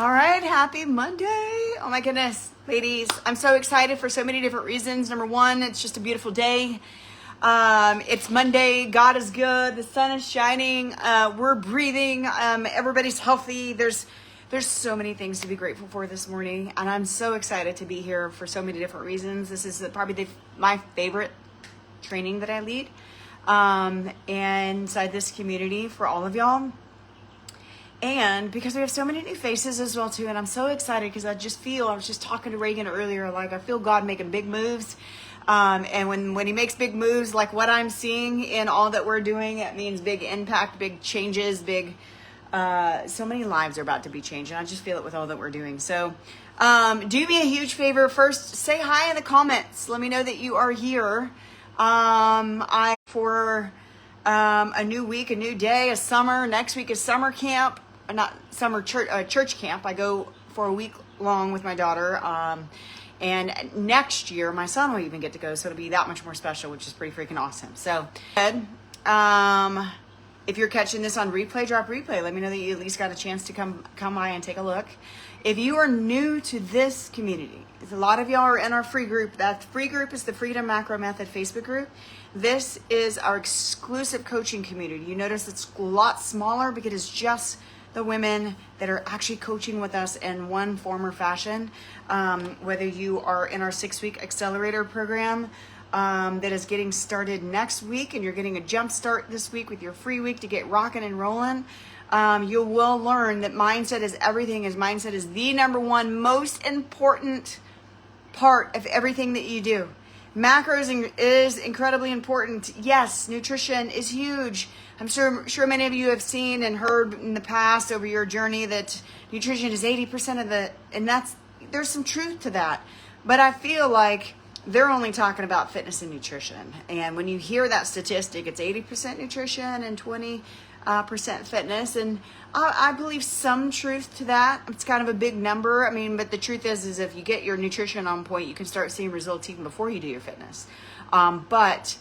All right, happy Monday. Oh my goodness, ladies. I'm so excited for so many different reasons. Number one, it's just a beautiful day. It's Monday. God is good. The sun is shining. We're breathing. Everybody's healthy. There's so many things to be grateful for this morning. And I'm so excited to be here for so many different reasons. This is probably my favorite training that I lead and inside this community for all of y'all. And because we have so many new faces as well too, and I'm so excited because I was just talking to Reagan earlier, like I feel God making big moves. And when he makes big moves, like what I'm seeing in all that we're doing, it means big impact, big changes, so many lives are about to be changed. And I just feel it with all that we're doing. So do me a huge favor. First, say hi in the comments. Let me know that you are here. For a new week, a new day, a summer. Next week is summer camp. Not summer church camp. I go for a week long with my daughter. And next year, my son will even get to go. So it'll be that much more special, which is pretty freaking awesome. So, if you're catching this on replay, drop replay. Let me know that you at least got a chance to come by and take a look. If you are new to this community, a lot of y'all are in our free group. That free group is the Freedom Macro Method Facebook group. This is our exclusive coaching community. You notice it's a lot smaller because it's just the women that are actually coaching with us in one form or fashion. Whether you are in our 6-week accelerator program that is getting started next week, and you're getting a jump start this week with your free week to get rocking and rolling. You will learn that mindset is everything. Mindset is the number one most important part of everything that you do. Macros is incredibly important. Yes, nutrition is huge. I'm sure many of you have seen and heard in the past over your journey that nutrition is 80% of and there's some truth to that. But I feel like they're only talking about fitness and nutrition. And when you hear that statistic, it's 80% nutrition and 20% fitness. And I believe some truth to that. It's kind of a big number. I mean, but the truth is if you get your nutrition on point, you can start seeing results even before you do your fitness. But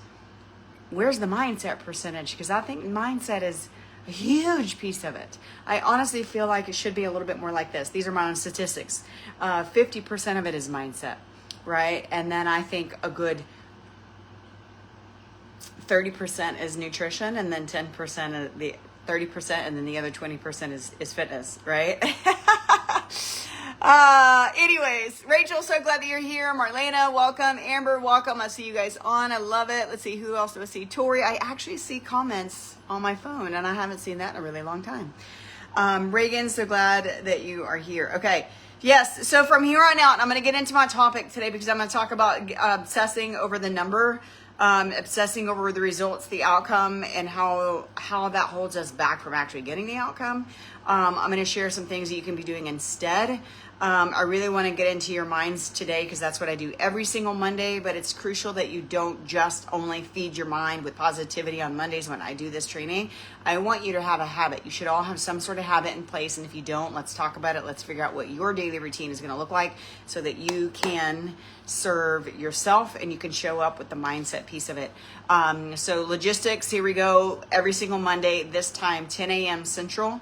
where's the mindset percentage? Because I think mindset is a huge piece of it. I honestly feel like it should be a little bit more like this. These are my own statistics. 50% of it is mindset, right? And then I think a good 30% is nutrition, and then 10% of the 30%, and then the other 20% is fitness, right? Anyways, Rachel, so glad that you're here. Marlena, welcome. Amber, welcome. I see you guys on. I love it. Let's see, who else do I see? Tori, I actually see comments on my phone, and I haven't seen that in a really long time. Reagan, so glad that you are here. Okay. Yes. So from here on out, I'm going to get into my topic today because I'm going to talk about obsessing over the number. Obsessing over the results, the outcome, and how that holds us back from actually getting the outcome. I'm going to share some things that you can be doing instead. I really want to get into your minds today because that's what I do every single Monday, but it's crucial that you don't just only feed your mind with positivity on Mondays when I do this training. I want you to have a habit. You should all have some sort of habit in place, and if you don't, let's talk about it. Let's figure out what your daily routine is going to look like so that you can serve yourself and you can show up with the mindset piece of it. So logistics, here we go. Every single Monday, this time, 10 a.m. Central.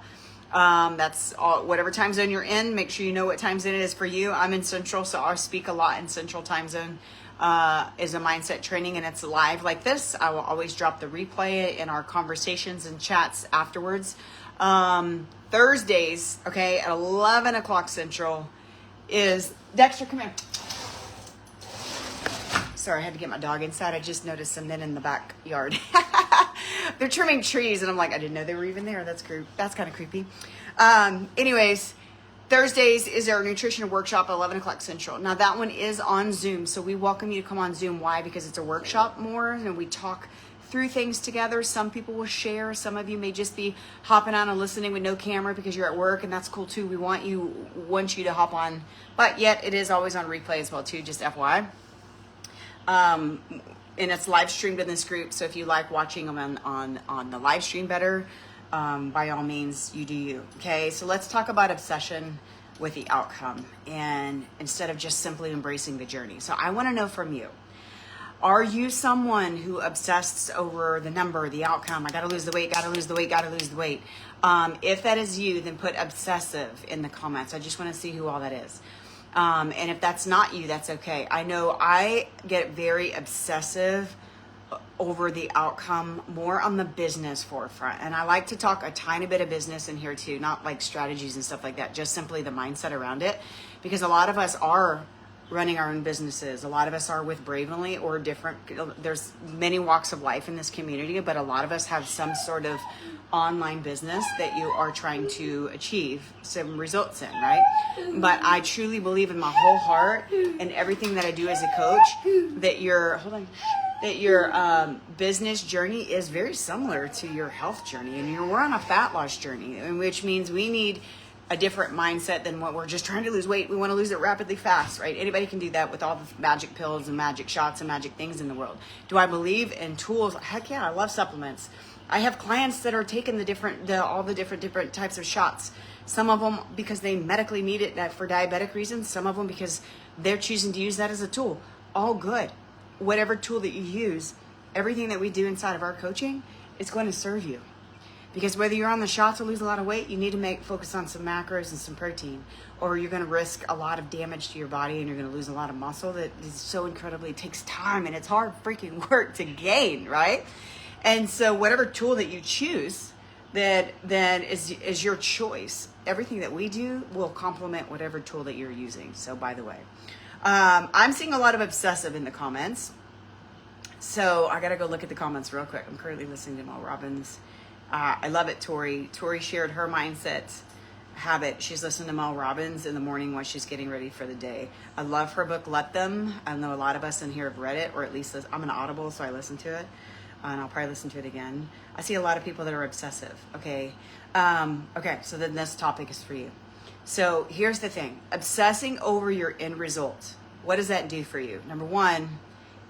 That's all, whatever time zone you're in. Make sure you know what time zone it is for you. I'm in Central, so I speak a lot in Central time zone. Is a mindset training, and it's live like this. I will always drop the replay in our conversations and chats afterwards. Thursdays, okay, at 11 o'clock Central is Dexter, come here. Sorry, I had to get my dog inside. I just noticed some men in the backyard. They're trimming trees, and I'm like, I didn't know they were even there. That's kind of creepy. Anyways, Thursdays is our nutrition workshop at 11 o'clock Central. Now, that one is on Zoom, so we welcome you to come on Zoom. Why? Because it's a workshop more, and we talk through things together. Some people will share. Some of you may just be hopping on and listening with no camera because you're at work, and that's cool too. We want you to hop on, but yet it is always on replay as well too, just FYI. And it's live streamed in this group. So if you like watching them on the live stream better, by all means, you do you. Okay. So let's talk about obsession with the outcome and instead of just simply embracing the journey. So I want to know from you, Are you someone who obsesses over the number, the outcome? I gotta lose the weight, gotta lose the weight, gotta lose the weight. If that is you, then put obsessive in the comments. I just wanna see who all that is. And if that's not you, that's okay. I know I get very obsessive over the outcome, more on the business forefront. And I like to talk a tiny bit of business in here too, not like strategies and stuff like that, just simply the mindset around it. Because a lot of us are running our own businesses. A lot of us are with Bravely or different. There's many walks of life in this community, but a lot of us have some sort of online business that you are trying to achieve some results in, right? But I truly believe in my whole heart and everything that I do as a coach that your business journey is very similar to your health journey, and we're on a fat loss journey, which means we need a different mindset than what we're just trying to lose weight. We want to lose it rapidly fast, right? Anybody can do that with all the magic pills and magic shots and magic things in the world. Do I believe in tools? Heck yeah, I love supplements. I have clients that are taking all the different types of shots. Some of them because they medically need it for diabetic reasons. Some of them because they're choosing to use that as a tool. All good. Whatever tool that you use, everything that we do inside of our coaching is going to serve you. Because whether you're on the shot to lose a lot of weight, you need to focus on some macros and some protein, or you're going to risk a lot of damage to your body and you're going to lose a lot of muscle that is so incredibly, it takes time and it's hard freaking work to gain, right? And so whatever tool that you choose that is your choice. Everything that we do will complement whatever tool that you're using. So by the way, I'm seeing a lot of obsessive in the comments. So I got to go look at the comments real quick. I'm currently listening to Mel Robbins. I love it, Tori. Tori shared her mindset habit. She's listening to Mel Robbins in the morning while she's getting ready for the day. I love her book, Let Them. I know a lot of us in here have read it, or at least I'm an Audible, so I listen to it. And I'll probably listen to it again. I see a lot of people that are obsessive. Okay. Okay. So then this topic is for you. So here's the thing. Obsessing over your end result. What does that do for you? Number one,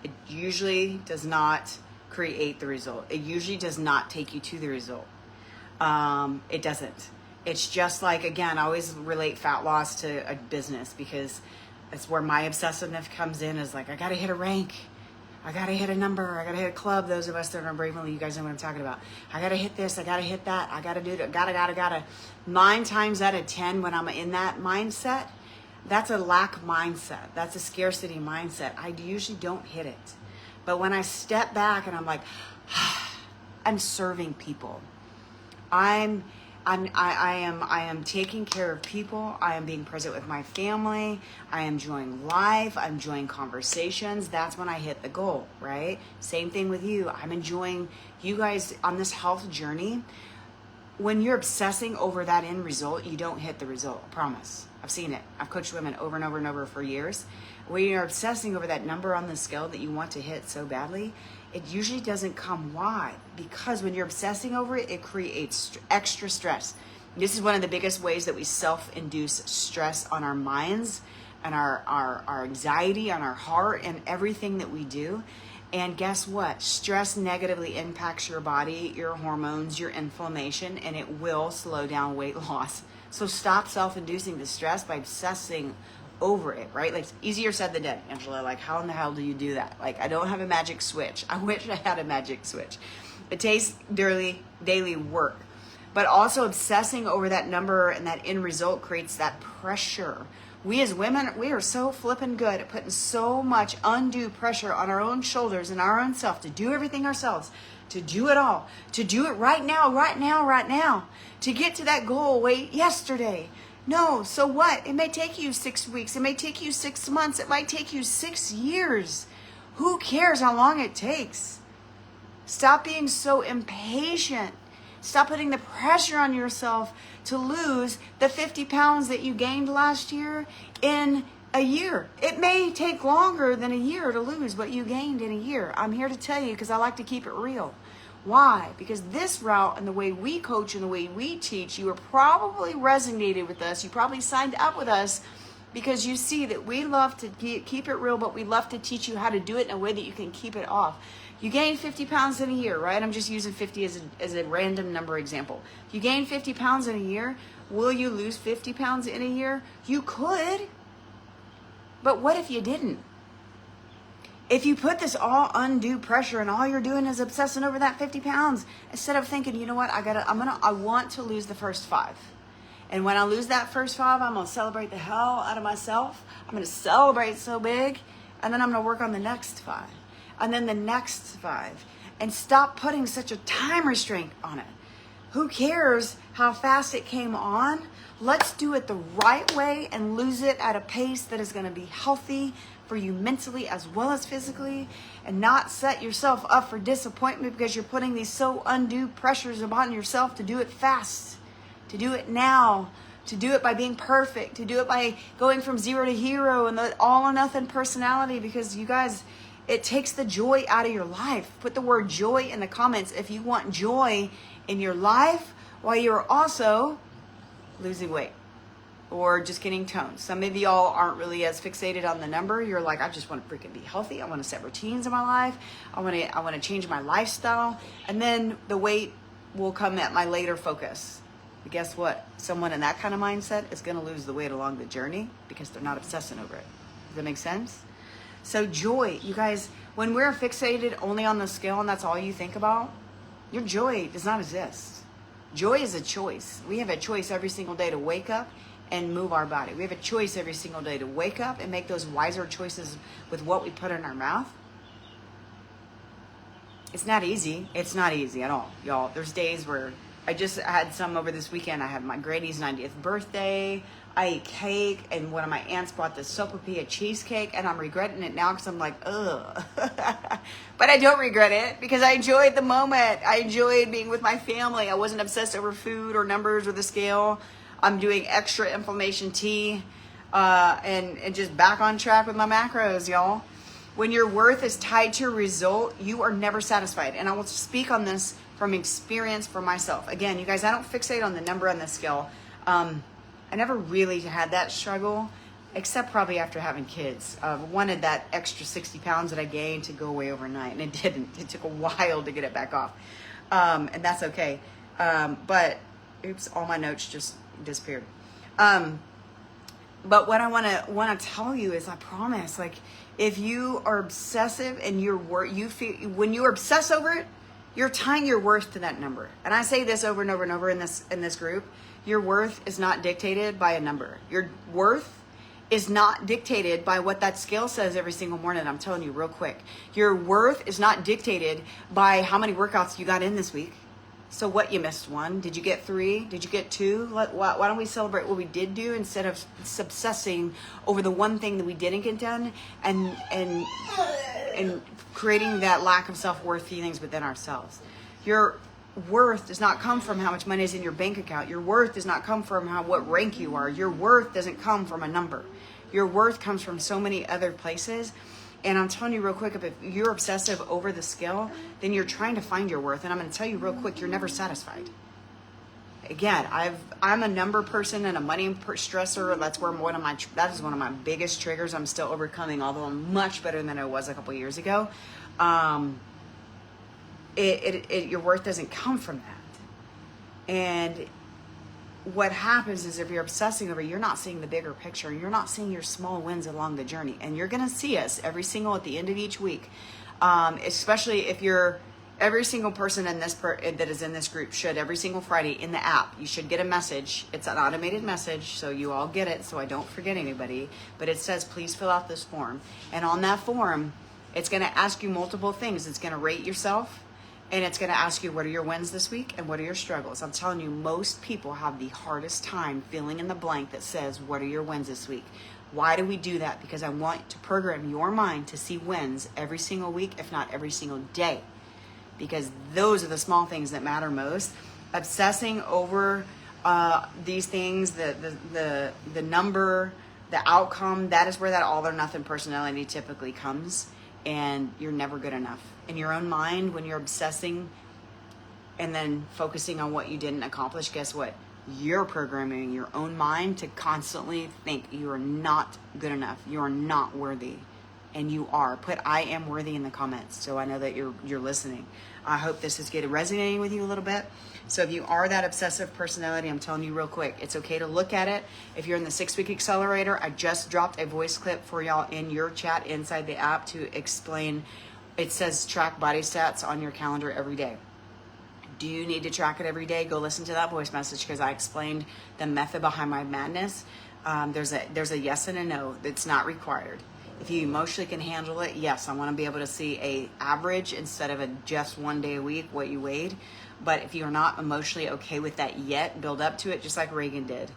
it usually does not create the result. It usually does not take you to the result. It doesn't. It's just like, again, I always relate fat loss to a business because it's where my obsessiveness comes in, is like, I got to hit a rank. I got to hit a number. I got to hit a club. Those of us that are Bravely, you guys know what I'm talking about. I got to hit this. I got to hit that. I got to do that. Gotta. 9 times out of 10 when I'm in that mindset, that's a lack mindset. That's a scarcity mindset. I usually don't hit it. But when I step back and I'm like, I'm serving people. I am taking care of people. I am being present with my family. I am enjoying life. I'm enjoying conversations. That's when I hit the goal, right? Same thing with you. I'm enjoying you guys on this health journey. When you're obsessing over that end result, you don't hit the result. I promise. I've seen it. I've coached women over and over and over for years. When you're obsessing over that number on the scale that you want to hit so badly, it usually doesn't come. Why? Because when you're obsessing over it, it creates extra stress. This is one of the biggest ways that we self-induce stress on our minds and our anxiety, on our heart, and everything that we do. And guess what? Stress negatively impacts your body, your hormones, your inflammation, and it will slow down weight loss. So stop self-inducing the stress by obsessing over it, right? Like, it's easier said than done, Angela. Like, how in the hell do you do that? Like, I don't have a magic switch. I wish I had a magic switch. It takes daily work. But also obsessing over that number and that end result creates that pressure. We as women, we are so flippin' good at putting so much undue pressure on our own shoulders and our own self to do everything ourselves, to do it all, to do it right now, to get to that goal yesterday. No, so what? It may take you 6 weeks. It may take you 6 months. It might take you 6 years. Who cares how long it takes? Stop being so impatient. Stop putting the pressure on yourself to lose the 50 pounds that you gained last year in a year. It may take longer than a year to lose what you gained in a year. I'm here to tell you because I like to keep it real. Why? Because this route and the way we coach and the way we teach, you are probably resonated with us. You probably signed up with us because you see that we love to keep it real, but we love to teach you how to do it in a way that you can keep it off. You gain 50 pounds in a year, right? I'm just using 50 as a random number example. You gain 50 pounds in a year. Will you lose 50 pounds in a year? You could. But what if you didn't? If you put this all undue pressure and all you're doing is obsessing over that 50 pounds, instead of thinking, you know what, I want to lose the first 5. And when I lose that first 5, I'm going to celebrate the hell out of myself. I'm going to celebrate so big. And then I'm going to work on the next 5. And then the next 5. And stop putting such a time restraint on it. Who cares how fast it came on? Let's do it the right way and lose it at a pace that is going to be healthy for you mentally as well as physically, and not set yourself up for disappointment because you're putting these so undue pressures upon yourself to do it fast, to do it now, to do it by being perfect, to do it by going from 0 to hero and the all or nothing personality, because you guys, it takes the joy out of your life. Put the word joy in the comments if you want joy in your life while you're also losing weight or just getting toned. Some of y'all aren't really as fixated on the number. You're like, I just want to freaking be healthy. I want to set routines in my life. I want to change my lifestyle. And then the weight will come at my later focus. But guess what? Someone in that kind of mindset is going to lose the weight along the journey because they're not obsessing over it. Does that make sense? So joy, you guys, when we're fixated only on the scale and that's all you think about, your joy does not exist. Joy is a choice. We have a choice every single day to wake up and move our body. We have a choice every single day to wake up and make those wiser choices with what we put in our mouth. It's not easy. It's not easy at all, y'all. There's days where I just had some over this weekend. I had my Grady's 90th birthday. I ate cake, and one of my aunts bought this sopapilla cheesecake, and I'm regretting it now because I'm like, ugh. But I don't regret it because I enjoyed the moment. I enjoyed being with my family. I wasn't obsessed over food or numbers or the scale. I'm doing extra inflammation tea and just back on track with my macros, y'all. When your worth is tied to a result, you are never satisfied. And I will speak on this from experience for myself. Again, you guys, I don't fixate on the number on the scale. I never really had that struggle, except probably after having kids. I wanted that extra 60 pounds that I gained to go away overnight, and it didn't. It took a while to get it back off, and that's okay. But oops, all my notes just disappeared. But what I want to tell you is, I promise, like, if you are obsessive and when you obsess over it, you're tying your worth to that number. And I say this over and over and over in this group. Your worth is not dictated by a number. Your worth is not dictated by what that scale says every single morning. I'm telling you real quick. Your worth is not dictated by how many workouts you got in this week. So what, you missed 1? Did you get 3? Did you get 2? Why don't we celebrate what we did do instead of obsessing over the one thing that we didn't get done and creating that lack of self-worth feelings within ourselves. Your worth does not come from how much money is in your bank account. Your worth does not come from what rank you are. Your worth doesn't come from a number. Your worth comes from so many other places. And I'm telling you real quick, if you're obsessive over the scale, then you're trying to find your worth. And I'm going to tell you real quick, you're never satisfied. Again, I'm a number person and a money stressor. That's where that is one of my biggest triggers. I'm still overcoming, although I'm much better than I was a couple years ago. Your worth doesn't come from that. And what happens is, if you're obsessing over it, you're not seeing the bigger picture. You're not seeing your small wins along the journey. And you're going to see us at the end of each week. Especially if you're every single person that is in this group should, every single Friday in the app, you should get a message. It's an automated message, so you all get it, so I don't forget anybody. But it says, please fill out this form. And on that form, it's going to ask you multiple things. It's going to rate yourself. And it's going to ask you, what are your wins this week and what are your struggles? I'm telling you, most people have the hardest time filling in the blank that says, what are your wins this week? Why do we do that? Because I want to program your mind to see wins every single week, if not every single day. Because those are the small things that matter most. Obsessing over these things, the number, the outcome, that is where that all or nothing personality typically comes. And you're never good enough. In your own mind, when you're obsessing and then focusing on what you didn't accomplish, guess what? You're programming your own mind to constantly think you are not good enough. You are not worthy. and you are. Put I am worthy in the comments so I know that you're listening. I hope this is resonating with you a little bit. So if you are that obsessive personality, I'm telling you real quick, it's okay to look at it. If you're in the 6-week accelerator, I just dropped a voice clip for y'all in your chat inside the app to explain. It says track body stats on your calendar every day. Do you need to track it every day? Go listen to that voice message because I explained the method behind my madness. There's a yes and a no. It's not required. If you emotionally can handle it, yes, I want to be able to see a average instead of a just 1 day a week what you weighed. But if you're not emotionally okay with that yet, build up to it, just like Reagan did.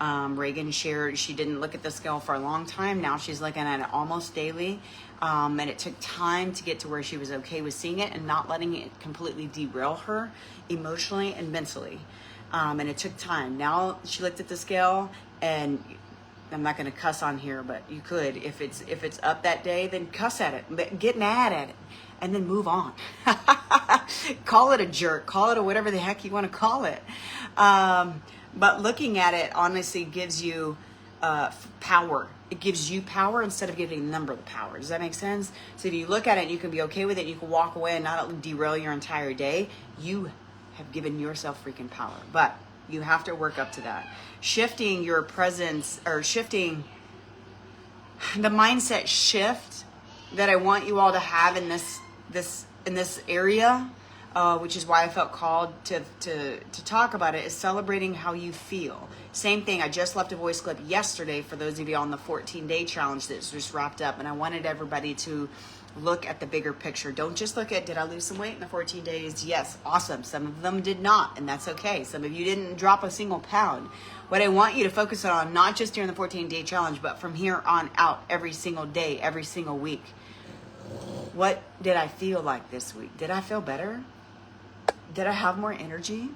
Reagan shared she didn't look at the scale for a long time. Now she's looking at it almost daily. And it took time to get to where she was okay with seeing it and not letting it completely derail her emotionally and mentally. And it took time. Now she looked at the scale, and I'm not going to cuss on here, but you could. If it's up that day, then cuss at it, but get mad at it, and then move on. Call it a jerk. Call it a whatever the heck you want to call it. But looking at it honestly gives you power. It gives you power instead of giving the number the power. Does that make sense? So if you look at it, you can be okay with it. You can walk away and not derail your entire day. You have given yourself freaking power. But you have to work up to that. Shifting your presence, or shifting the mindset shift that I want you all to have in this area, which is why I felt called to talk about it, is celebrating how you feel. Same thing, I just left a voice clip yesterday for those of you on the 14-day challenge that's just wrapped up, and I wanted everybody to look at the bigger picture. Don't just look at, did I lose some weight in the 14 days? Yes, awesome. Some of them did not, and that's okay. Some of you didn't drop a single pound. What I want you to focus on, not just during the 14-day challenge, but from here on out, every single day, every single week. What did I feel like this week? Did I feel better? Did I have more energy?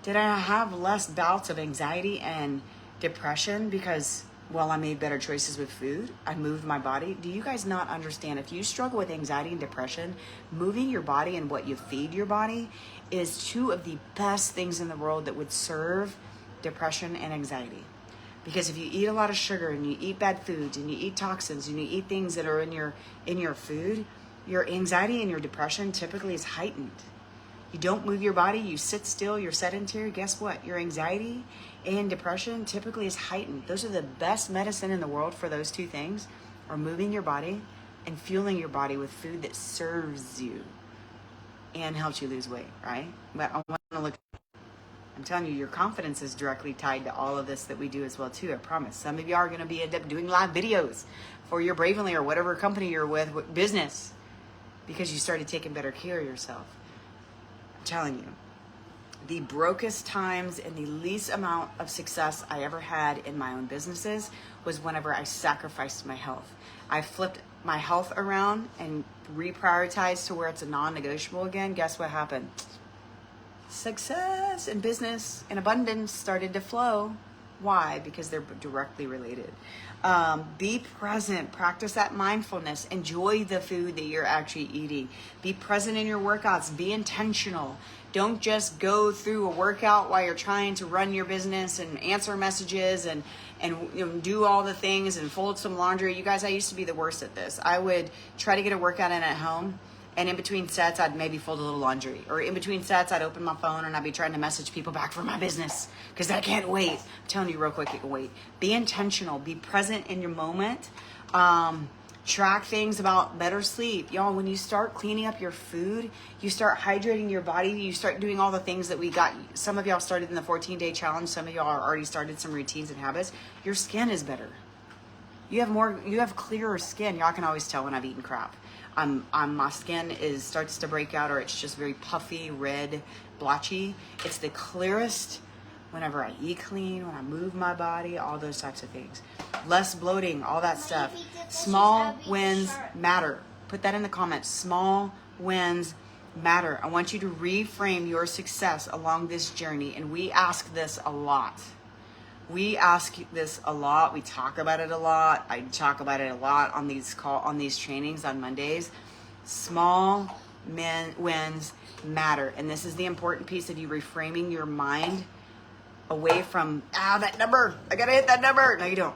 Did I have less bouts of anxiety and depression because, well, I made better choices with food? I moved my body. Do you guys not understand? If you struggle with anxiety and depression, moving your body and what you feed your body is two of the best things in the world that would serve depression and anxiety. Because if you eat a lot of sugar and you eat bad foods and you eat toxins and you eat things that are in your food, your anxiety and your depression typically is heightened. You don't move your body, you sit still, you're sedentary, guess what? Your anxiety and depression typically is heightened. Those are the best medicine in the world for those two things, are moving your body and fueling your body with food that serves you and helps you lose weight, right? But I want to look, I'm telling you, your confidence is directly tied to all of this that we do as well too, I promise. Some of you are going to be end up doing live videos for your Bravely or whatever company you're with business because you started taking better care of yourself. Telling you, the brokest times and the least amount of success I ever had in my own businesses was whenever I sacrificed my health. I flipped my health around and reprioritized to where it's a non-negotiable again. Guess what happened? Success in business and abundance started to flow. Why? Because they're directly related. Be present, practice that mindfulness, enjoy the food that you're actually eating. Be present in your workouts, be intentional. Don't just go through a workout while you're trying to run your business and answer messages and do all the things and fold some laundry. You guys, I used to be the worst at this. I would try to get a workout in at home, and in between sets, I'd maybe fold a little laundry. Or in between sets, I'd open my phone and I'd be trying to message people back for my business because I can't wait. I'm telling you real quick, it can wait. Be intentional. Be present in your moment. Track things about better sleep. Y'all, when you start cleaning up your food, you start hydrating your body, you start doing all the things that we got. Some of y'all started in the 14-day challenge. Some of y'all are already started some routines and habits. Your skin is better. You have clearer skin. Y'all can always tell when I've eaten crap. My skin starts to break out, or it's just very puffy, red, blotchy. It's the clearest whenever I eat clean, when I move my body, all those types of things. Less bloating, all that stuff. Small wins matter. Put that in the comments. Small wins matter. I want you to reframe your success along this journey, and we ask this a lot. We ask this a lot. We talk about it a lot. I talk about it a lot on these trainings on Mondays. Small wins matter. And this is the important piece of you reframing your mind away from, that number. I got to hit that number. No, you don't.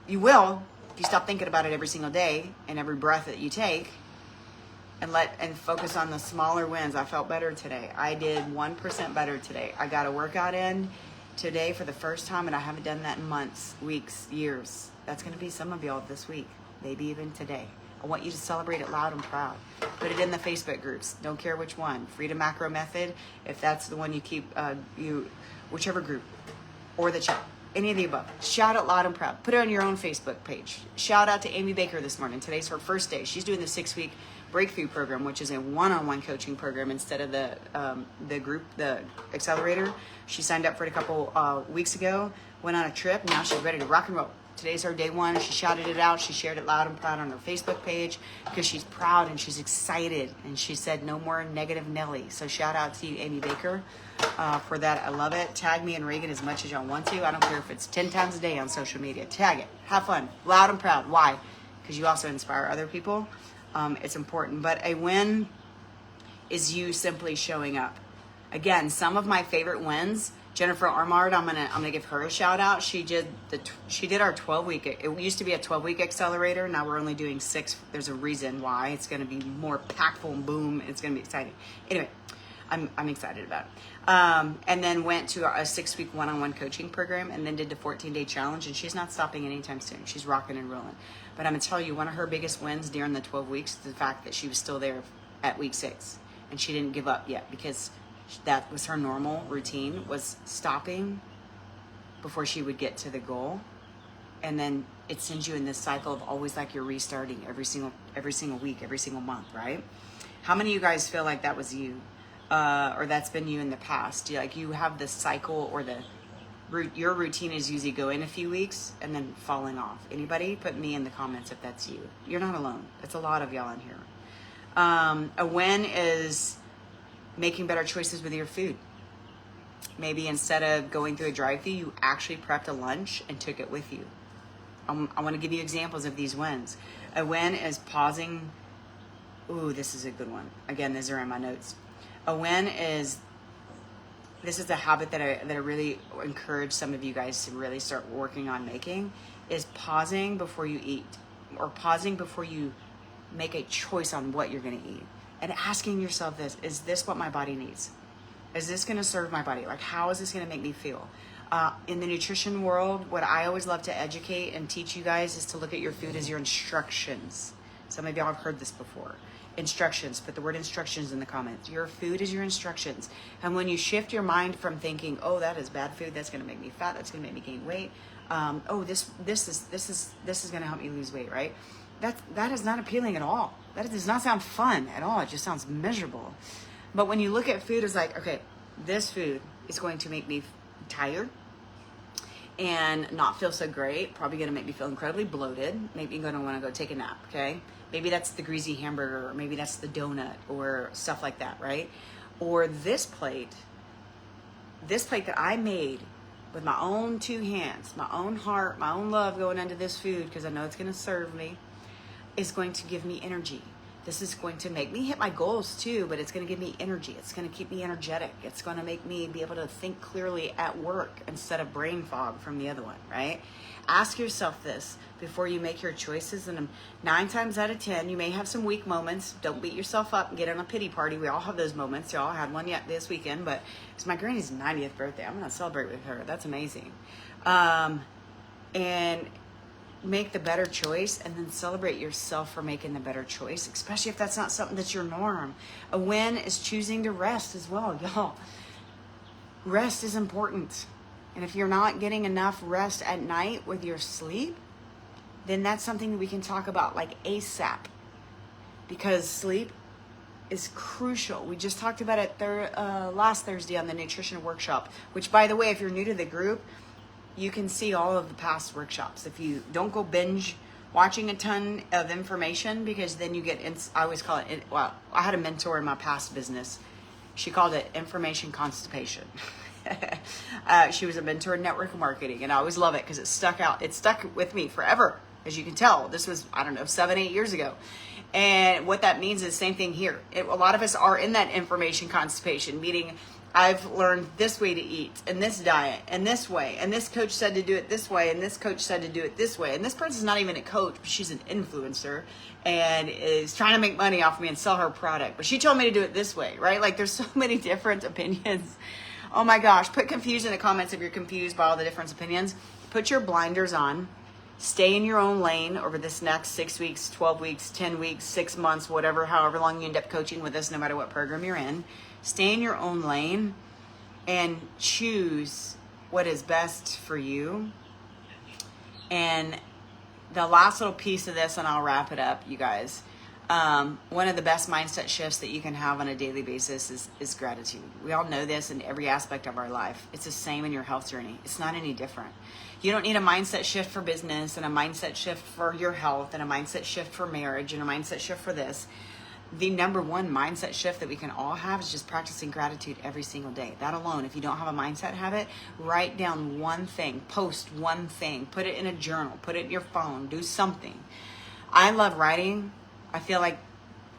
You will. If you stop thinking about it every single day and every breath that you take, and focus on the smaller wins. I felt better today. I did 1% better today. I got a workout in today for the first time, and I haven't done that in months, weeks, years. That's going to be some of y'all this week, maybe even today. I want you to celebrate it loud and proud. Put it in the Facebook groups. Don't care which one. Freedom Macro Method, if that's the one you keep, whichever group, or the chat. Any of the above. Shout it loud and proud. Put it on your own Facebook page. Shout out to Amy Baker this morning. Today's her first day. She's doing the 6-week breakthrough program, which is a one-on-one coaching program instead of the group, the accelerator. She signed up for it a couple weeks ago, went on a trip. Now she's ready to rock and roll. Today's her day one. She shouted it out. She shared it loud and proud on her Facebook page because she's proud and she's excited. And she said, no more negative Nelly. So shout out to you, Amy Baker, for that. I love it. Tag me and Reagan as much as y'all want to. I don't care if it's 10 times a day on social media. Tag it. Have fun. Loud and proud. Why? Because you also inspire other people. It's important. But a win is you simply showing up. Again, some of my favorite wins. Jennifer Armard, I'm gonna give her a shout out. She did our 12-week. It used to be a 12-week accelerator. Now we're only doing 6. There's a reason why. It's gonna be more impactful and boom. It's gonna be exciting. Anyway, I'm excited about it. And then went to a 6-week one-on-one coaching program, and then did the 14-day challenge. And she's not stopping anytime soon. She's rocking and rolling. But I'm gonna tell you, one of her biggest wins during the 12 weeks is the fact that she was still there at week 6, and she didn't give up yet, because that was her normal routine, was stopping before she would get to the goal. And then it sends you in this cycle of always like you're restarting every single week, every single month, right? How many of you guys feel like that was you, or that's been you in the past? You have this cycle, or your routine is usually going a few weeks and then falling off. Anybody? Put me in the comments if that's you. You're not alone. It's a lot of y'all in here. A win is making better choices with your food. Maybe instead of going through a drive-thru, you actually prepped a lunch and took it with you. I want to give you examples of these wins. A win is pausing. Ooh, this is a good one. Again, these are in my notes. A win is, this is a habit that I really encourage some of you guys to really start working on making, is pausing before you eat, or pausing before you make a choice on what you're going to eat. And asking yourself this, is this what my body needs? Is this going to serve my body? Like, how is this going to make me feel? In the nutrition world, what I always love to educate and teach you guys is to look at your food as your instructions. Some of y'all have heard this before. Instructions. Put the word instructions in the comments. Your food is your instructions. And when you shift your mind from thinking, oh, that is bad food, that's going to make me fat, that's going to make me gain weight. Oh, this is going to help me lose weight, right? That is not appealing at all. That does not sound fun at all. It just sounds miserable. But when you look at food as like, okay, this food is going to make me tired and not feel so great. Probably going to make me feel incredibly bloated. Maybe you're going to want to go take a nap, okay? Maybe that's the greasy hamburger, or maybe that's the donut, or stuff like that, right? Or this plate that I made with my own 2 hands, my own heart, my own love going into this food, because I know it's going to serve me, is going to give me energy. This is going to make me hit my goals too, but it's going to give me energy. It's going to keep me energetic. It's going to make me be able to think clearly at work instead of brain fog from the other one, right? Ask yourself this before you make your choices, and 9 times out of 10, you may have some weak moments. Don't beat yourself up and get on a pity party. We all have those moments. Y'all had one yet this weekend, but it's my granny's 90th birthday. I'm going to celebrate with her. That's amazing. And make the better choice, and then celebrate yourself for making the better choice, especially if that's not something that's your norm. A win is choosing to rest as well, y'all. Rest is important. And if you're not getting enough rest at night with your sleep, then that's something that we can talk about like ASAP, because sleep is crucial. We just talked about it last Thursday on the nutrition workshop, which, by the way, if you're new to the group, you can see all of the past workshops. If you don't go binge watching a ton of information, because then you get, I always call it, well, I had a mentor in my past business. She called it information constipation. She was a mentor in network marketing, and I always love it because it stuck with me forever. As you can tell, this was, 7-8 years ago. And what that means is the same thing here. A lot of us are in that information constipation, meaning I've learned this way to eat, and this diet, and this way, and this coach said to do it this way, and this coach said to do it this way, and this person's not even a coach, but she's an influencer and is trying to make money off me and sell her product, but she told me to do it this way, right? Like, there's so many different opinions. Oh my gosh, put confused in the comments if you're confused by all the different opinions. Put your blinders on. Stay in your own lane over this next 6 weeks, 12 weeks, 10 weeks, 6 months, whatever, however long you end up coaching with us, no matter what program you're in. Stay in your own lane and choose what is best for you. And the last little piece of this, and I'll wrap it up, you guys. One of the best mindset shifts that you can have on a daily basis is gratitude. We all know this in every aspect of our life. It's the same in your health journey. It's not any different. You don't need a mindset shift for business and a mindset shift for your health and a mindset shift for marriage and a mindset shift for this. The number one mindset shift that we can all have is just practicing gratitude every single day. That alone, if you don't have a mindset habit, write down one thing, post one thing, put it in a journal, put it in your phone, do something. I love writing. I feel like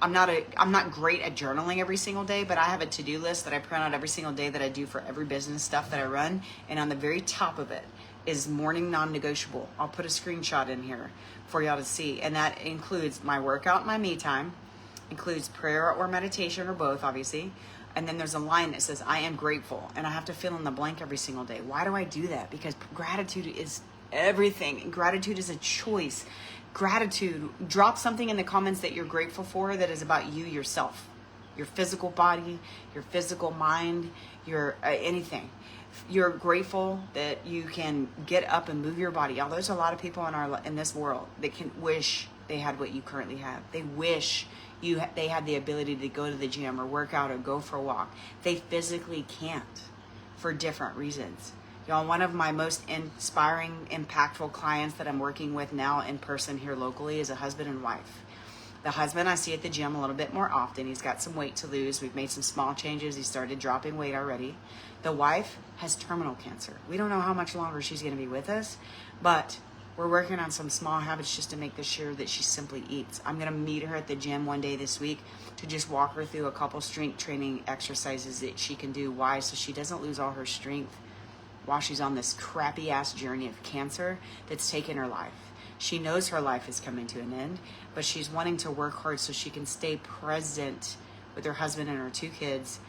I'm not great at journaling every single day, but I have a to-do list that I print out every single day that I do for every business stuff that I run. And on the very top of it is morning non-negotiable. I'll put a screenshot in here for y'all to see. And that includes my workout, my me time, includes prayer or meditation or both, obviously. And then there's a line that says, I am grateful. And I have to fill in the blank every single day. Why do I do that? Because gratitude is everything. Gratitude is a choice. Gratitude, drop something in the comments that you're grateful for that is about you yourself, your physical body, your physical mind, your anything. You're grateful that you can get up and move your body. Y'all, there's a lot of people in this world that can wish they had what you currently have. They wish they had the ability to go to the gym or work out or go for a walk. They physically can't for different reasons. Y'all, one of my most inspiring, impactful clients that I'm working with now in person here locally is a husband and wife. The husband I see at the gym a little bit more often. He's got some weight to lose. We've made some small changes. He started dropping weight already. The wife has terminal cancer. We don't know how much longer she's going to be with us, but we're working on some small habits just to make sure that she simply eats. I'm going to meet her at the gym one day this week to just walk her through a couple strength training exercises that she can do. Why? So she doesn't lose all her strength while she's on this crappy ass journey of cancer that's taken her life. She knows her life is coming to an end, but she's wanting to work hard so she can stay present with her husband and her 2 kids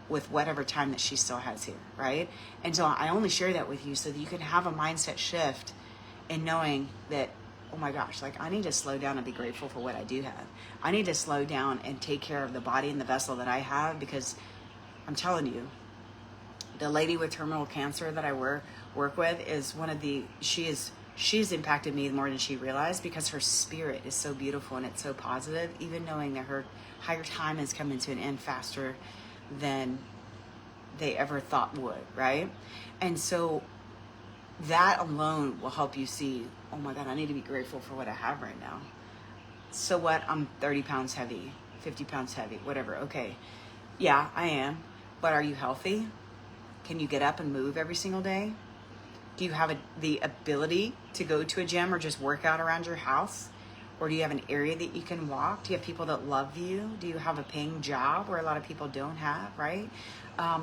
with whatever time that she still has here, right? And so I only share that with you so that you can have a mindset shift in knowing that, oh my gosh, like, I need to slow down and be grateful for what I do have. I need to slow down and take care of the body and the vessel that I have, because I'm telling you, the lady with terminal cancer that I work with is she's impacted me more than she realized, because her spirit is so beautiful and it's so positive, even knowing that her higher time is coming to an end faster than they ever thought would, right? And so that alone will help you see, oh my God, I need to be grateful for what I have right now. So what? I'm 30 pounds heavy, 50 pounds heavy, whatever. Okay. Yeah, I am. But are you healthy? Can you get up and move every single day? Do you have the ability to go to a gym or just work out around your house? Or do you have an area that you can walk? Do you have people that love you? Do you have a paying job where a lot of people don't have, right?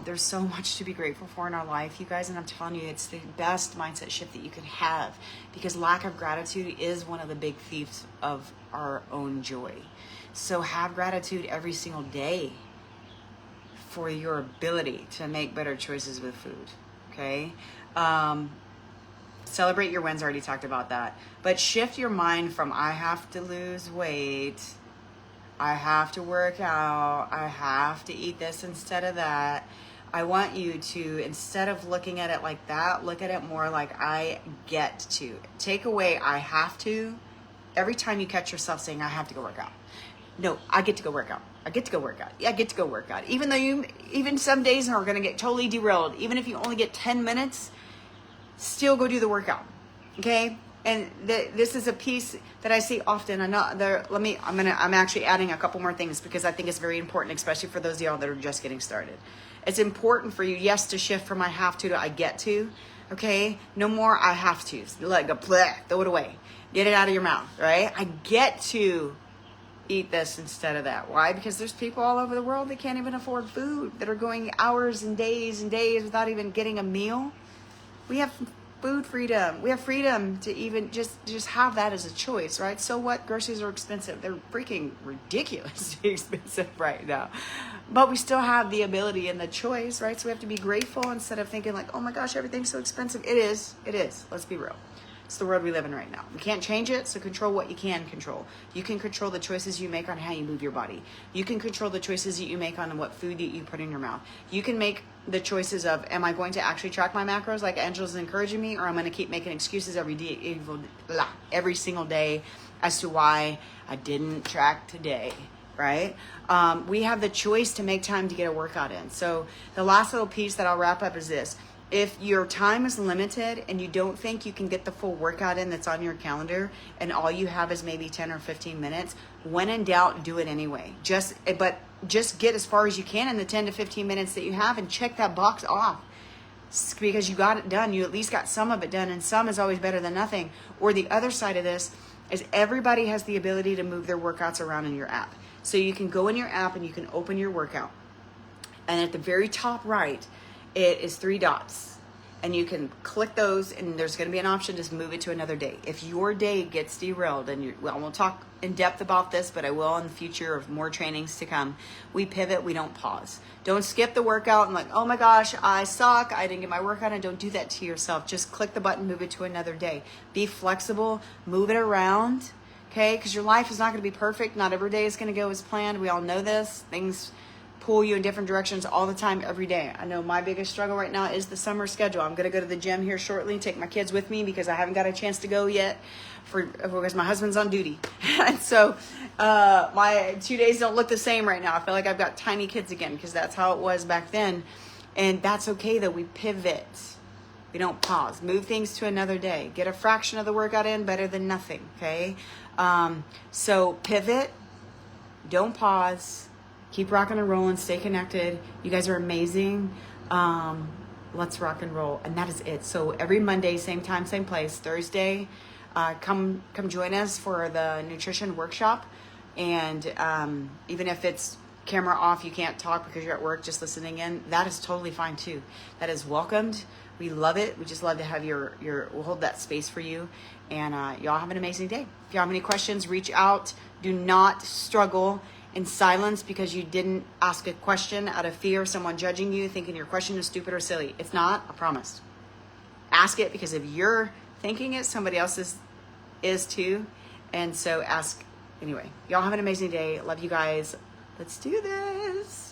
There's so much to be grateful for in our life, you guys. And I'm telling you, it's the best mindset shift that you can have, because lack of gratitude is one of the big thieves of our own joy. So have gratitude every single day for your ability to make better choices with food, okay? Celebrate your wins, already talked about that. But shift your mind from, I have to lose weight, I have to work out, I have to eat this instead of that. I want you to, instead of looking at it like that, look at it more like, I get to. Take away I have to every time you catch yourself saying, I have to go work out. No, I get to go work out. I get to go work out. Yeah, I get to go work out. Even though even some days are going to get totally derailed. Even if you only get 10 minutes, still go do the workout. Okay? And this is a piece that I see often. I'm actually adding a couple more things, because I think it's very important, especially for those of y'all that are just getting started. It's important for you, yes, to shift from I have to I get to. Okay? No more I have to. Let go. Throw it away. Get it out of your mouth, right? I get to eat this instead of that. Why? Because there's people all over the world that can't even afford food, that are going hours and days without even getting a meal. We have food freedom. We have freedom to even just have that as a choice, right? So what? Groceries are expensive. They're freaking ridiculously expensive right now. But we still have the ability and the choice, right? So we have to be grateful instead of thinking like, oh my gosh, everything's so expensive. It is. Let's be real. It's the world we live in right now. We can't change it, so control what you can control. You can control the choices you make on how you move your body. You can control the choices that you make on what food that you put in your mouth. You can make the choices of, am I going to actually track my macros like Angela's encouraging me, or I'm going to keep making excuses every single day as to why I didn't track today, right? We have the choice to make time to get a workout in. So the last little piece that I'll wrap up is this. If your time is limited and you don't think you can get the full workout in that's on your calendar, and all you have is maybe 10 or 15 minutes, when in doubt, do it anyway. Just get as far as you can in the 10 to 15 minutes that you have, and check that box off. Because you got it done. You at least got some of it done, and some is always better than nothing. Or the other side of this is everybody has the ability to move their workouts around in your app. So you can go in your app and you can open your workout. And at the very top right, it is 3 dots, and you can click those, and there's going to be an option to move it to another day. If your day gets derailed, and I won't talk in depth about this, but I will in the future of more trainings to come. We pivot, we don't pause. Don't skip the workout and like, oh my gosh, I suck, I didn't get my workout, and don't do that to yourself. Just click the button, move it to another day. Be flexible, move it around, okay? Because your life is not going to be perfect. Not every day is going to go as planned. We all know this. Things pull you in different directions all the time, every day. I know my biggest struggle right now is the summer schedule. I'm going to go to the gym here shortly, take my kids with me because I haven't got a chance to go yet because my husband's on duty. And so my 2 days don't look the same right now. I feel like I've got tiny kids again because that's how it was back then. And that's okay though. We pivot. We don't pause. Move things to another day. Get a fraction of the workout in, better than nothing, okay? So pivot. Don't pause. Keep rocking and rolling. Stay connected. You guys are amazing. Let's rock and roll. And that is it. So every Monday, same time, same place. Thursday, come join us for the nutrition workshop. And even if it's camera off, you can't talk because you're at work, just listening in, that is totally fine too. That is welcomed. We love it. We just love to have we'll hold that space for you. And y'all have an amazing day. If y'all have any questions, reach out. Do not struggle in silence because you didn't ask a question out of fear of someone judging you, thinking your question is stupid or silly. It's not, I promise. Ask it because if you're thinking it, somebody else is too. And so ask anyway. Y'all have an amazing day. Love you guys. Let's do this.